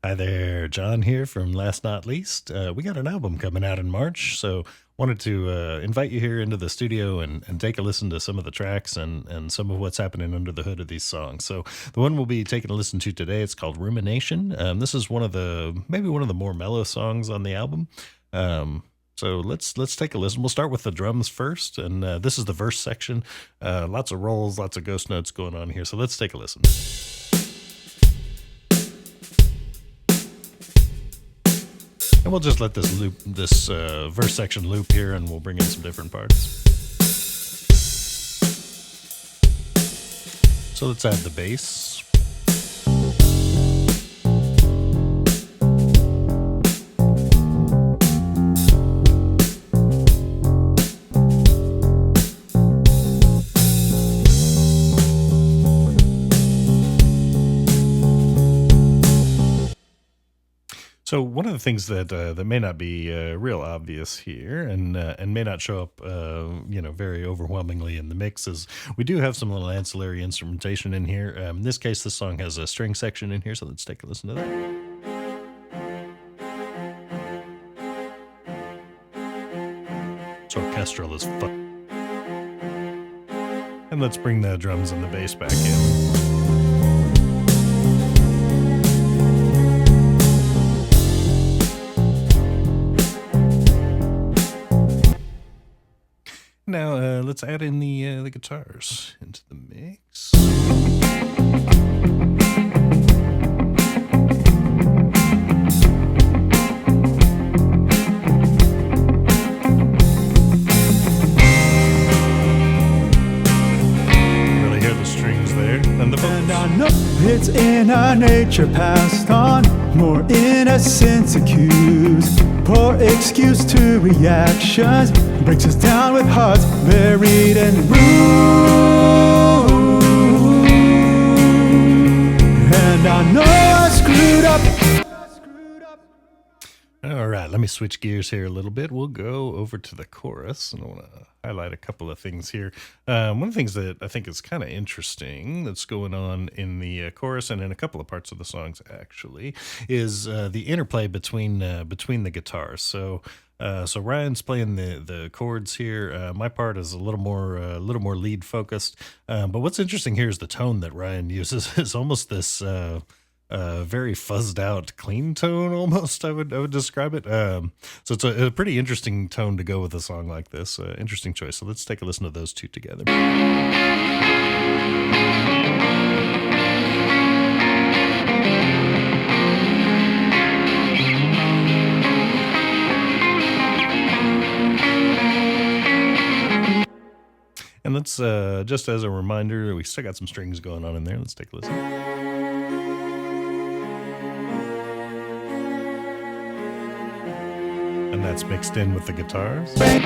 Hi there, John here from Last Not Least. We got an album coming out in March, so wanted to invite you here into the studio and take a listen to some of the tracks and some of what's happening under the hood of these songs. So the one we'll be taking a listen to today, it's called Rumination. This is maybe one of the more mellow songs on the album. So let's take a listen. We'll start with the drums first, and this is the verse section. Lots of rolls, lots of ghost notes going on here. So let's take a listen. And we'll just let this verse section loop here, and we'll bring in some different parts. So let's add the bass. So one of the things that may not be real obvious here, and may not show up, very overwhelmingly in the mix, is we do have some little ancillary instrumentation in here. In this case, this song has a string section in here, so let's take a listen to that. It's orchestral as fuck. And let's bring the drums and the bass back in. Now let's add in the guitars into the mix. Really hear the strings there and the vocals. And I know it's in our nature passed on, more innocence accused. Poor excuse to reactions breaks us down with hearts buried in ruin. And I know I screwed up. All right, let me switch gears here a little bit. We'll go over to the chorus, and I want to highlight a couple of things here. One of the things that I think is kind of interesting that's going on in the chorus and in a couple of parts of the songs actually is the interplay between the guitars. So Ryan's playing the chords here. My part is a little more lead focused. But what's interesting here is the tone that Ryan uses is almost this very fuzzed out clean tone, almost I would describe it. So it's a pretty interesting tone to go with a song like this. Interesting choice. So let's take a listen to those two together. And let's just as a reminder, we still got some strings going on in there. Let's take a listen. And that's mixed in with the guitars. And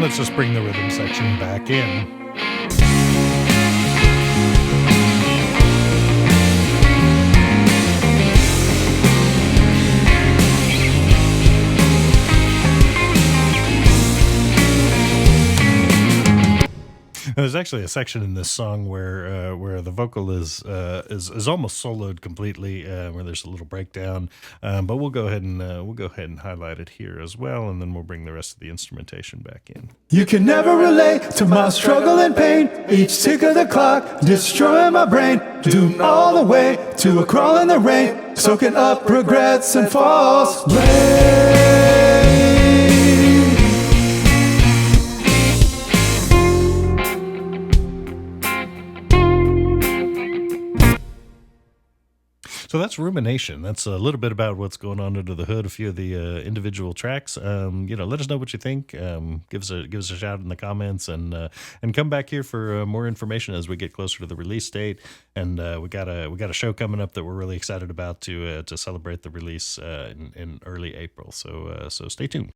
let's just bring the rhythm section back in. There's actually a section in this song where the vocal is almost soloed completely, where there's a little breakdown. But we'll go ahead and highlight it here as well, and then we'll bring the rest of the instrumentation back in. You can never relate to my struggle and pain. Each tick of the clock destroying my brain. Doomed all the way to a crawl in the rain, soaking up regrets and false blame. So that's Rumination. That's a little bit about what's going on under the hood, a few of the individual tracks. Let us know what you think. Give us a shout in the comments, and come back here for more information as we get closer to the release date. And we got a show coming up that we're really excited about to celebrate the release in early April. So stay tuned.